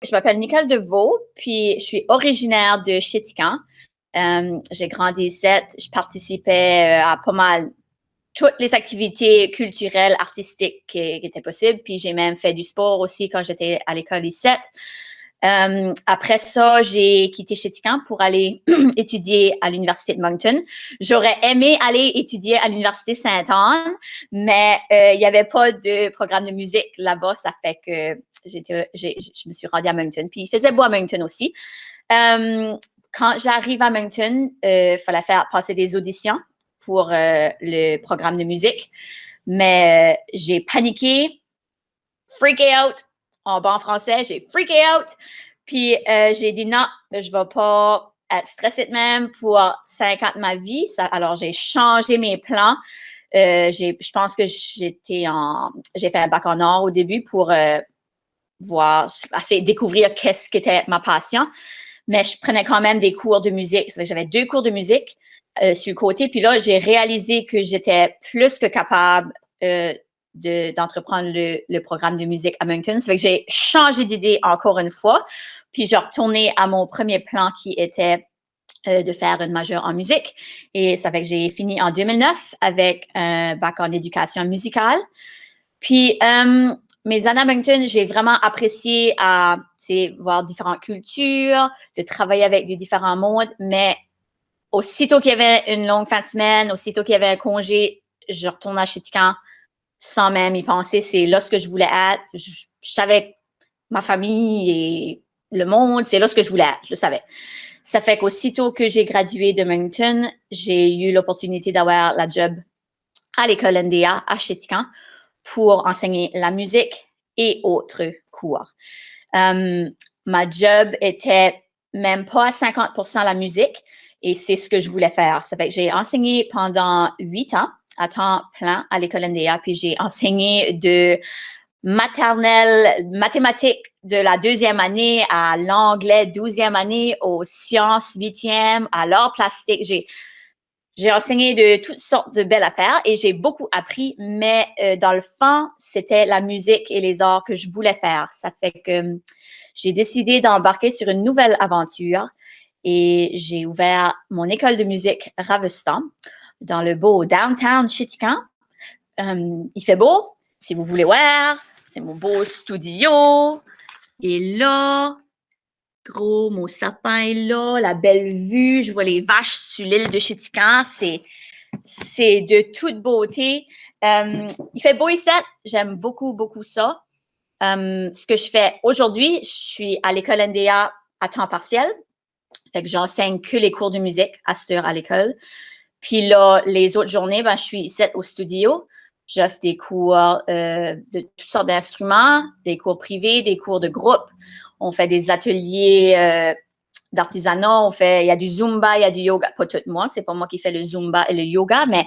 Je m'appelle Nicole Deveau, puis je suis originaire de Chéticamp. J'ai grandi ici, je participais à pas mal toutes les activités culturelles, artistiques qui étaient possibles, puis j'ai même fait du sport aussi quand j'étais à l'école ici. Après ça, j'ai quitté Chéticamp pour aller étudier à l'Université de Moncton. J'aurais aimé aller étudier à l'Université Sainte-Anne, mais il n'y avait pas de programme de musique là-bas. Ça fait que je me suis rendue à Moncton. Puis il faisait beau à Moncton aussi. Quand j'arrive à Moncton, il fallait faire passer des auditions pour le programme de musique. Mais j'ai paniqué, freaké out. En bon français, j'ai freaké out. Puis j'ai dit non, je vais pas être stressée de même pour 5 ans de ma vie. Alors j'ai changé mes plans. Je pense que j'ai fait un bac en or au début pour découvrir qu'est-ce qu'était ma passion. Mais je prenais quand même des cours de musique. J'avais 2 cours de musique sur le côté. Puis là, j'ai réalisé que j'étais plus que capable d'entreprendre le programme de musique à Moncton. Ça fait que j'ai changé d'idée encore une fois, puis j'ai retourné à mon premier plan qui était de faire une majeure en musique. Et ça fait que j'ai fini en 2009 avec un bac en éducation musicale. Puis mes années à Moncton, j'ai vraiment apprécié à voir différentes cultures, de travailler avec de différents mondes, mais aussitôt qu'il y avait une longue fin de semaine, aussitôt qu'il y avait un congé, je retournais à Chéticamp sans même y penser. C'est là ce que je voulais être. Je savais ma famille et le monde, c'est là ce que je voulais être. Je le savais. Ça fait qu'aussitôt que j'ai gradué de Moncton, j'ai eu l'opportunité d'avoir la job à l'école NDA à Chéticamp pour enseigner la musique et autres cours. Ma job était même pas à 50% la musique et c'est ce que je voulais faire. Ça fait que j'ai enseigné pendant 8 ans à temps plein à l'école NDA, puis j'ai enseigné de maternelle, mathématiques de la 2e année à l'anglais 12e année, aux sciences 8e, à l'art plastique. J'ai enseigné de toutes sortes de belles affaires et j'ai beaucoup appris, mais dans le fond, c'était la musique et les arts que je voulais faire. Ça fait que j'ai décidé d'embarquer sur une nouvelle aventure et j'ai ouvert mon école de musique Ravestan dans le beau downtown Chéticamp. Il fait beau, si vous voulez voir. C'est mon beau studio. Et là, gros, mon sapin est là, la belle vue. Je vois les vaches sur l'île de Chéticamp. C'est de toute beauté. Il fait beau ici. J'aime beaucoup, beaucoup ça. Ce que je fais aujourd'hui, je suis à l'école NDA à temps partiel. Fait que j'enseigne que les cours de musique à cette heure à l'école. Puis là, les autres journées, je suis ici au studio. J'offre des cours de toutes sortes d'instruments, des cours privés, des cours de groupe. On fait des ateliers d'artisanat. Il y a du Zumba, il y a du yoga. Pas tout moi, c'est pas moi qui fais le Zumba et le yoga, mais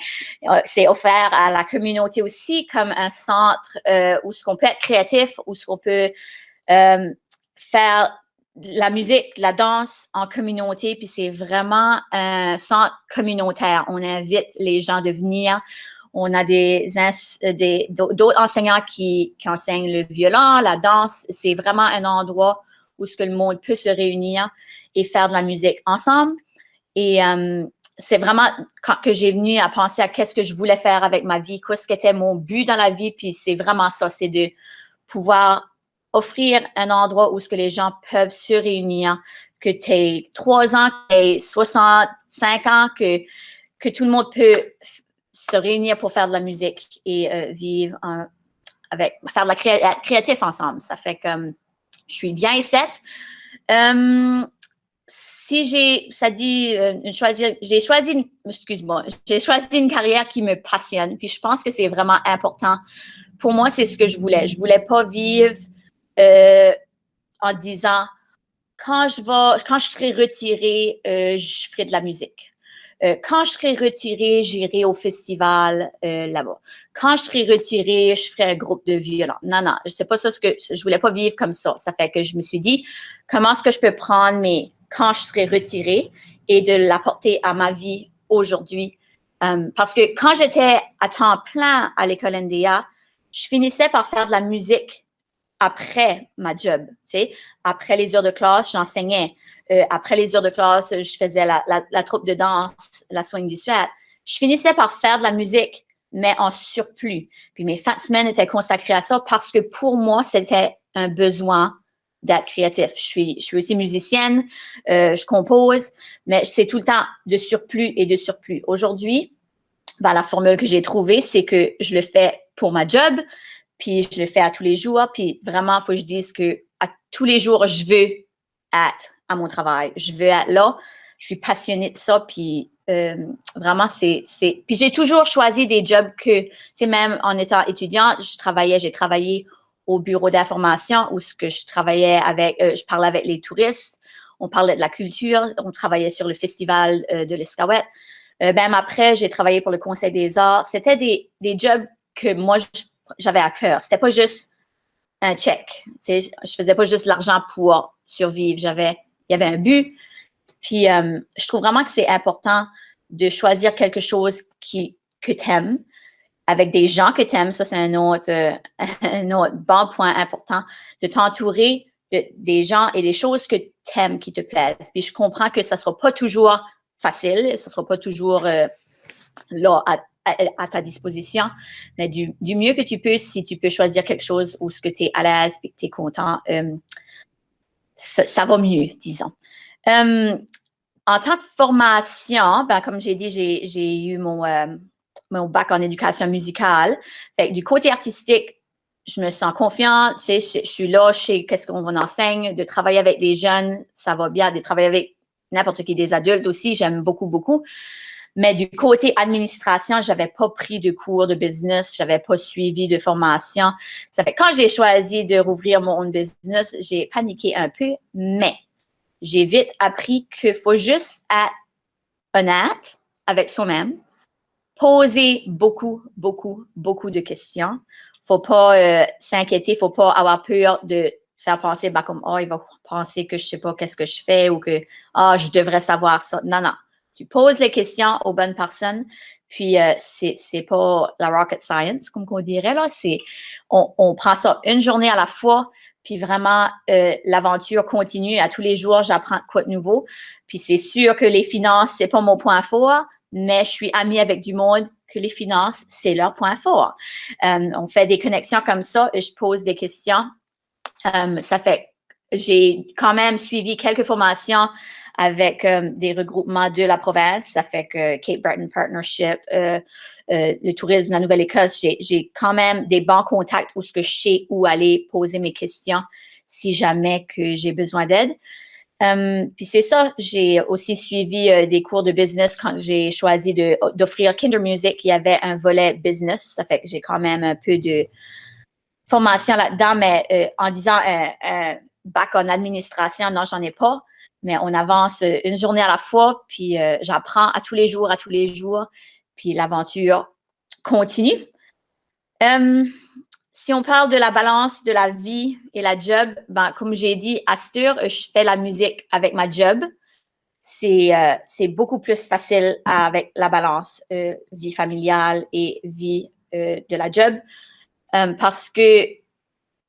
c'est offert à la communauté aussi comme un centre où ce qu'on peut être créatif, où ce qu'on peut faire la musique, la danse en communauté, puis c'est vraiment un centre communautaire. On invite les gens de venir. On a d'autres enseignants qui enseignent le violon, la danse. C'est vraiment un endroit où ce que le monde peut se réunir et faire de la musique ensemble. Et c'est vraiment quand que j'ai venu à penser à qu'est-ce que je voulais faire avec ma vie, qu'est-ce qui était mon but dans la vie, puis c'est vraiment ça, c'est de pouvoir offrir un endroit où ce que les gens peuvent se réunir, que tu aies 3 ans, que tu aies 65 ans, que tout le monde peut se réunir pour faire de la musique et vivre faire de la créatif ensemble. Ça fait que je suis bien ici. Si j'ai choisi une carrière qui me passionne, puis je pense que c'est vraiment important. Pour moi, c'est ce que je voulais. Je voulais pas vivre en disant quand je serai retirée, je ferai de la musique. Quand je serai retirée, j'irai au festival là-bas. Quand je serai retirée, je ferai un groupe de violon. Non, c'est pas ça je voulais pas vivre comme ça. Ça fait que je me suis dit, comment est-ce que je peux prendre quand je serai retirée et de l'apporter à ma vie aujourd'hui. Parce que quand j'étais à temps plein à l'école NDA, je finissais par faire de la musique après ma job, tu sais. Après les heures de classe, j'enseignais. Après les heures de classe, je faisais la troupe de danse, la swing du Sweat. Je finissais par faire de la musique, mais en surplus. Puis mes fins de semaine étaient consacrées à ça parce que pour moi, c'était un besoin d'être créatif. Je suis aussi musicienne, je compose, mais c'est tout le temps de surplus et de surplus. Aujourd'hui, ben, la formule que j'ai trouvée, c'est que je le fais pour ma job, puis je le fais à tous les jours, puis vraiment, il faut que je dise que à tous les jours, je veux être à mon travail. Je veux être là. Je suis passionnée de ça, puis vraiment, Puis j'ai toujours choisi des jobs que, tu sais, même en étant étudiante, j'ai travaillé au bureau d'information où ce que je travaillais avec, je parlais avec les touristes, on parlait de la culture, on travaillait sur le festival de l'Escaouette. Même après, j'ai travaillé pour le Conseil des arts. C'était des jobs que moi, j'avais à cœur. C'était pas juste un check. Je faisais pas juste l'argent pour survivre. Il y avait un but. Puis, je trouve vraiment que c'est important de choisir quelque chose que tu aimes, avec des gens que tu aimes. Ça, c'est un autre bon point important, de t'entourer des gens et des choses que tu aimes, qui te plaisent. Puis, je comprends que ça sera pas toujours facile, ça sera pas toujours là à ta disposition, mais du mieux que tu peux, si tu peux choisir quelque chose où ce que tu es à l'aise et que tu es content, ça va mieux, disons. En tant que formation, ben, comme j'ai dit, j'ai eu mon bac en éducation musicale. Fait que du côté artistique, je me sens confiante, tu sais, je suis là, je sais qu'est-ce qu'on enseigne, de travailler avec des jeunes, ça va bien, de travailler avec n'importe qui, des adultes aussi, j'aime beaucoup, beaucoup. Mais du côté administration, j'avais pas pris de cours de business, j'avais pas suivi de formation. Ça fait quand j'ai choisi de rouvrir mon own business, j'ai paniqué un peu, mais j'ai vite appris qu'il faut juste être honnête avec soi-même, poser beaucoup, beaucoup, beaucoup de questions. Faut pas s'inquiéter, faut pas avoir peur de faire penser comme il va penser que je sais pas qu'est-ce que je fais ou que je devrais savoir ça. Non, non. Tu poses les questions aux bonnes personnes, puis c'est pas la rocket science, comme on dirait, là. On prend ça une journée à la fois, puis vraiment, l'aventure continue. À tous les jours, j'apprends quoi de nouveau. Puis c'est sûr que les finances, c'est pas mon point fort, mais je suis amie avec du monde que les finances, c'est leur point fort. On fait des connexions comme ça et je pose des questions. Ça fait, j'ai quand même suivi quelques formations avec des regroupements de la province. Ça fait que Cape Breton Partnership, le tourisme de la Nouvelle-Écosse, j'ai quand même des bons contacts où ce que je sais où aller poser mes questions si jamais que j'ai besoin d'aide. Puis c'est ça, j'ai aussi suivi des cours de business quand j'ai choisi d'offrir Kinder Music. Il y avait un volet business, ça fait que j'ai quand même un peu de formation là-dedans, mais en disant un bac en administration, non, j'en ai pas. Mais on avance une journée à la fois, puis j'apprends à tous les jours, puis l'aventure continue. Si on parle de la balance de la vie et la job, ben, comme j'ai dit, à cette heure, je fais la musique avec ma job. C'est beaucoup plus facile avec la balance vie familiale et vie de la job parce que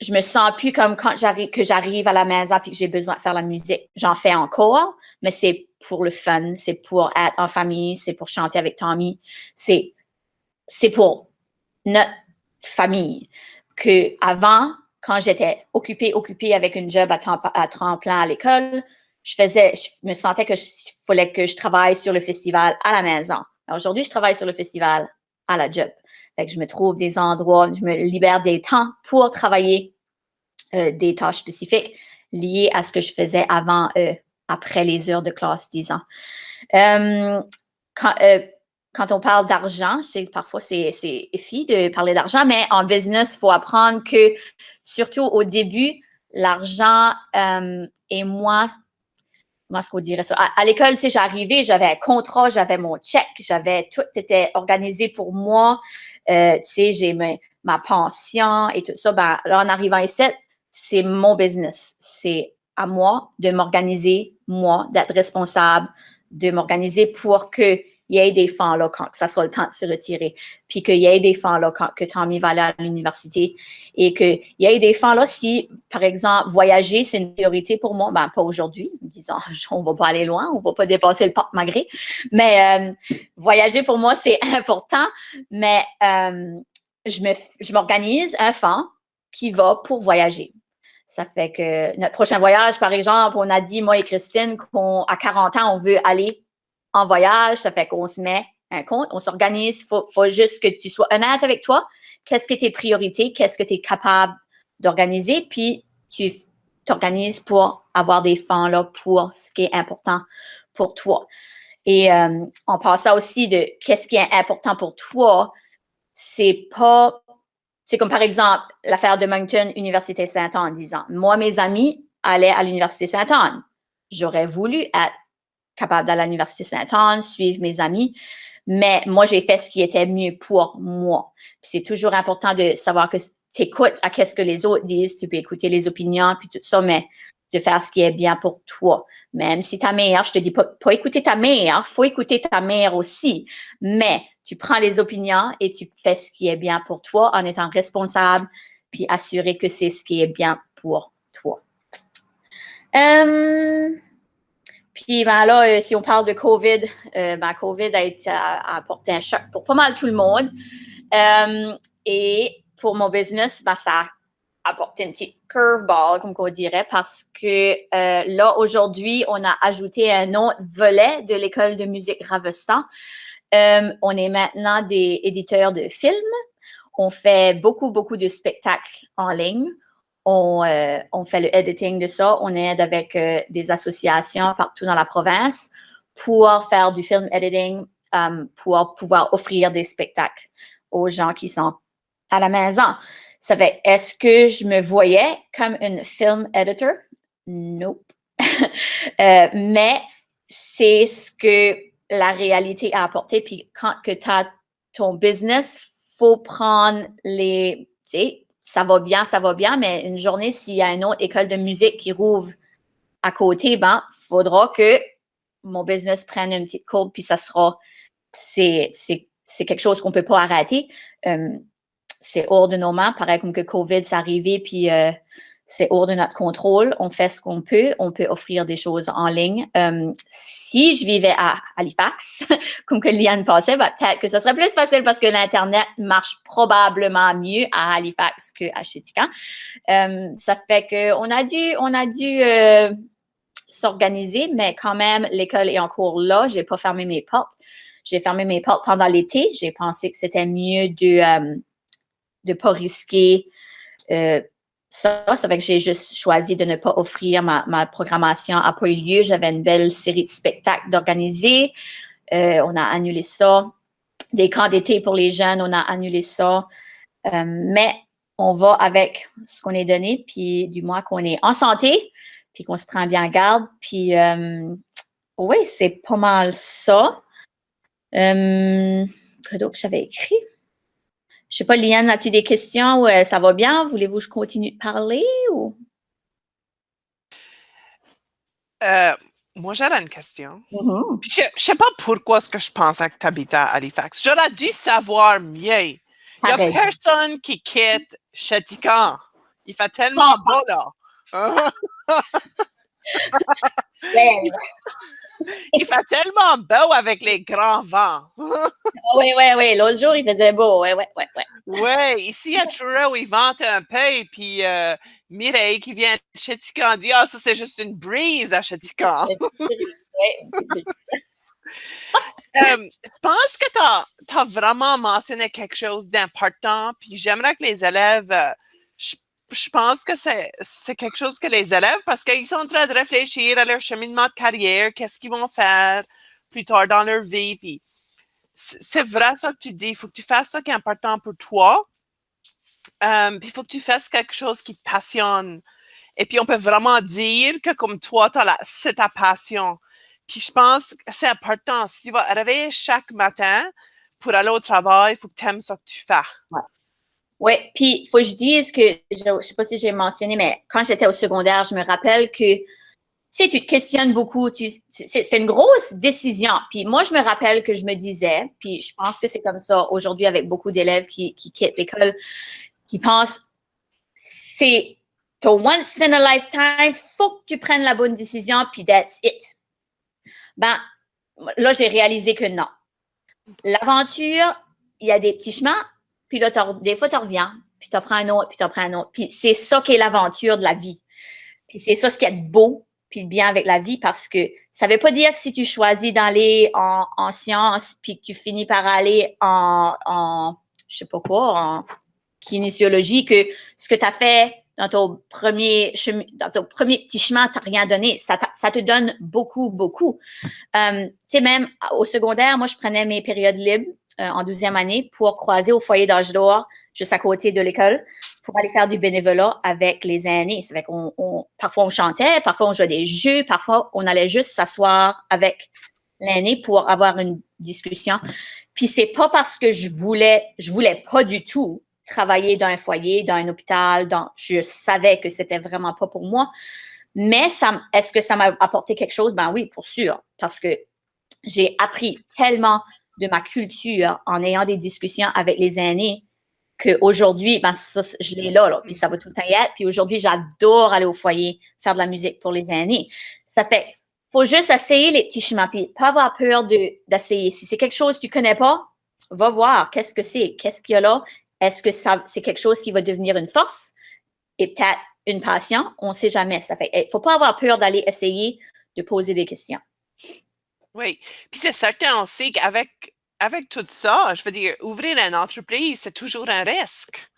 je me sens plus comme quand j'arrive à la maison et que j'ai besoin de faire la musique. J'en fais encore, mais c'est pour le fun, c'est pour être en famille, c'est pour chanter avec Tommy, c'est pour notre famille. Que avant, quand j'étais occupée avec une job à temps plein à l'école, je me sentais que fallait que je travaille sur le festival à la maison. Aujourd'hui, je travaille sur le festival à la job. Fait que je me trouve des endroits, je me libère des temps pour travailler des tâches spécifiques liées à ce que je faisais avant, après les heures de classe, disons. Quand on parle d'argent, je sais que parfois c'est iffy de parler d'argent, mais en business, il faut apprendre que, surtout au début, l'argent est moins, comment est-ce qu'on dirait ça? À l'école, tu sais, j'arrivais, j'avais un contrat, j'avais mon chèque, tout était organisé pour moi. Tu sais, j'ai ma pension et tout ça. Ben, là, en arrivant ici, c'est mon business. C'est à moi de m'organiser, moi, d'être responsable, de m'organiser pour que y ait des fonds là quand que ça soit le temps de se retirer, puis qu'il y ait des fonds là quand que Tommy va aller à l'université et qu'il y ait des fonds là si, par exemple, voyager, c'est une priorité pour moi, ben pas aujourd'hui, disons, on va pas aller loin, on va pas dépasser le porte-malgré, mais voyager pour moi, c'est important, mais je m'organise un fonds qui va pour voyager. Ça fait que notre prochain voyage, par exemple, on a dit, moi et Christine, qu'à 40 ans, on veut aller en voyage. Ça fait qu'on se met un compte, on s'organise. Faut juste que tu sois honnête avec toi. Qu'est-ce que tes priorités? Qu'est-ce que tu es capable d'organiser? Puis, tu t'organises pour avoir des fonds là pour ce qui est important pour toi. Et on passe ça aussi de qu'est-ce qui est important pour toi. C'est comme par exemple l'affaire de Moncton, Université Sainte-Anne, disant, moi, mes amis allaient à l'Université Sainte-Anne. J'aurais voulu être capable d'aller à l'Université Sainte-Anne, suivre mes amis, mais moi, j'ai fait ce qui était mieux pour moi. Puis c'est toujours important de savoir que tu écoutes à qu'est-ce que les autres disent, tu peux écouter les opinions, puis tout ça, mais de faire ce qui est bien pour toi. Même si ta mère, je te dis pas écouter ta mère, faut écouter ta mère aussi, mais tu prends les opinions et tu fais ce qui est bien pour toi en étant responsable, puis assurer que c'est ce qui est bien pour toi. Puis ben là, si on parle de COVID, COVID a apporté un choc pour pas mal tout le monde. Et pour mon business, ça a apporté une petite curveball, comme on dirait, parce que là, aujourd'hui, on a ajouté un autre volet de l'école de musique Ravestan. On est maintenant des éditeurs de films. On fait beaucoup de spectacles en ligne. On fait le editing de ça. On aide avec des associations partout dans la province pour faire du film editing, pour pouvoir offrir des spectacles aux gens qui sont à la maison. Ça fait, est-ce que je me voyais comme une film editor? Nope. Mais c'est ce que la réalité a apporté. Puis quand que tu as ton business, faut prendre les, tu sais, ça va bien, mais une journée, s'il y a une autre école de musique qui rouvre à côté, faudra que mon business prenne une petite courbe, puis ça sera, c'est quelque chose qu'on peut pas arrêter. C'est hors de nos mains, pareil comme que COVID, c'est arrivé, puis c'est hors de notre contrôle. On fait ce qu'on peut. On peut offrir des choses en ligne. Si je vivais à Halifax, comme que Liane pensait, peut-être que ce serait plus facile parce que l'Internet marche probablement mieux à Halifax qu'à Chéticamp. Ça fait qu'on a dû s'organiser, mais quand même, l'école est en cours là. J'ai pas fermé mes portes. J'ai fermé mes portes pendant l'été. J'ai pensé que c'était mieux de pas risquer ça fait que j'ai juste choisi de ne pas offrir ma programmation à pas eu lieu. J'avais une belle série de spectacles d'organiser. On a annulé ça. Des camps d'été pour les jeunes, on a annulé ça. Mais on va avec ce qu'on est donné, puis du moins qu'on est en santé, puis qu'on se prend bien en garde. Puis oui, c'est pas mal ça. Quoi d'autre que j'avais écrit? Je sais pas, Liane, as-tu des questions ou ça va bien? Voulez-vous que je continue de parler ou? Moi, j'aurais une question. Mm-hmm. Je sais pas pourquoi est-ce que je pensais que tu habitais à Halifax. J'aurais dû savoir mieux. Il n'y a personne qui quitte Chéticamp. Il fait tellement beau, là. Il fait tellement beau avec les grands vents. Oui. L'autre jour, il faisait beau. Oui. Oui, ici à Truro, ils ventent un peu, puis Mireille qui vient de Chéticamp dit « Ah, ça, c'est juste une brise à Chéticamp. » Je pense que tu as vraiment mentionné quelque chose d'important, puis j'aimerais que les élèves, je pense que c'est quelque chose que les élèves, parce qu'ils sont en train de réfléchir à leur cheminement de carrière, qu'est-ce qu'ils vont faire plus tard dans leur vie, puis c'est vrai ça que tu dis, il faut que tu fasses ça qui est important pour toi, puis il faut que tu fasses quelque chose qui te passionne. Et puis on peut vraiment dire que comme toi, c'est ta passion. Puis je pense que c'est important. Si tu vas arriver chaque matin pour aller au travail, il faut que tu aimes ce que tu fais. Oui, puis il faut que je dise que, je ne sais pas si j'ai mentionné, mais quand j'étais au secondaire, je me rappelle que tu te questionnes beaucoup. C'est une grosse décision. Puis moi, je me rappelle que je me disais, puis je pense que c'est comme ça aujourd'hui avec beaucoup d'élèves qui quittent l'école, qui pensent, c'est ton once in a lifetime, faut que tu prennes la bonne décision, puis that's it. Ben, là, j'ai réalisé que non. L'aventure, il y a des petits chemins, puis là, des fois, tu reviens, puis tu en prends un autre, puis tu en prends un autre. Puis c'est ça qui est l'aventure de la vie. Puis c'est ça ce qui est beau, puis bien avec la vie, parce que ça veut pas dire que si tu choisis d'aller en sciences, puis que tu finis par aller je sais pas quoi, en kinésiologie, que ce que tu as fait dans ton premier petit chemin t'a rien donné. Ça te donne beaucoup, beaucoup. Tu sais, même au secondaire, moi, je prenais mes périodes libres en 12e année pour croiser au foyer d'âge d'or, juste à côté de l'école, pour aller faire du bénévolat avec les aînés. Ça fait parfois on chantait, parfois on jouait des jeux, parfois on allait juste s'asseoir avec l'aîné pour avoir une discussion. Puis c'est pas parce que je voulais pas du tout travailler dans un foyer, dans un hôpital, je savais que c'était vraiment pas pour moi. Mais est-ce que ça m'a apporté quelque chose? Ben oui, pour sûr. Parce que j'ai appris tellement de ma culture en ayant des discussions avec les aînés qu'aujourd'hui, ben ça, je l'ai là, puis ça va tout le temps y être. Puis aujourd'hui, j'adore aller au foyer, faire de la musique pour les aînés. Ça fait, faut juste essayer les petits chemins, puis pas avoir peur d'essayer. Si c'est quelque chose que tu connais pas, va voir qu'est-ce que c'est, qu'est-ce qu'il y a là. Est-ce que c'est quelque chose qui va devenir une force et peut-être une passion? On ne sait jamais. Ça fait, il faut pas avoir peur d'aller essayer de poser des questions. Oui. Puis c'est certain aussi qu'avec tout ça, je veux dire, ouvrir une entreprise, c'est toujours un risque.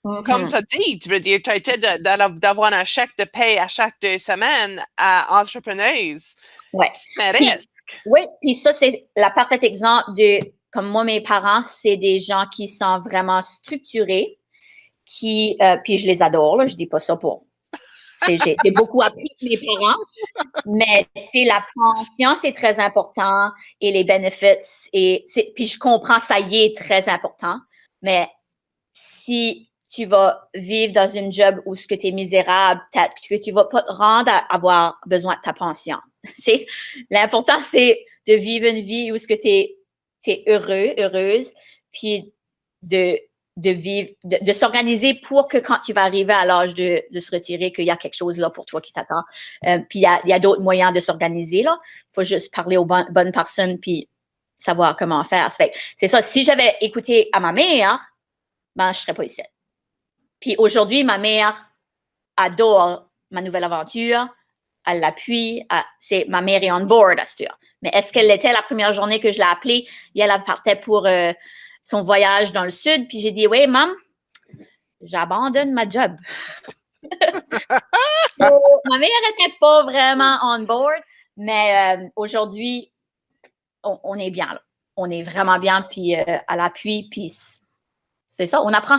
Comme tu as dit, tu veux dire, tu as été d'avoir un chèque de paie à chaque 2 semaines à entrepreneuse. Ouais. C'est un risque. Oui, puis ça, c'est la parfaite exemple de, comme moi, mes parents, c'est des gens qui sont vraiment structurés, puis je les adore, là, je dis pas ça pour... J'ai beaucoup appris de mes parents, mais la pension, c'est très important, et les benefits, puis je comprends, ça y est très important, mais si tu vas vivre dans une job où ce que tu es misérable, peut-être que tu vas pas te rendre à avoir besoin de ta pension. L'important, c'est de vivre une vie où ce que tu es heureux, heureuse, puis de vivre, de s'organiser pour que quand tu vas arriver à l'âge de se retirer, qu'il y a quelque chose là pour toi qui t'attend. Puis il y a d'autres moyens de s'organiser, là. Il faut juste parler aux bonnes personnes, puis savoir comment faire. C'est ça. Si j'avais écouté à ma mère, ben, je serais pas ici. Puis aujourd'hui, ma mère adore ma nouvelle aventure. Elle l'appuie. Ma mère est on board, assure. Mais est-ce qu'elle l'était la première journée que je l'ai appelée? Et elle partait pour son voyage dans le sud. Puis j'ai dit, oui, maman, j'abandonne ma job. Ma mère n'était pas vraiment on board, mais aujourd'hui, on est bien là. On est vraiment bien, puis à l'appui, puis c'est ça, on apprend.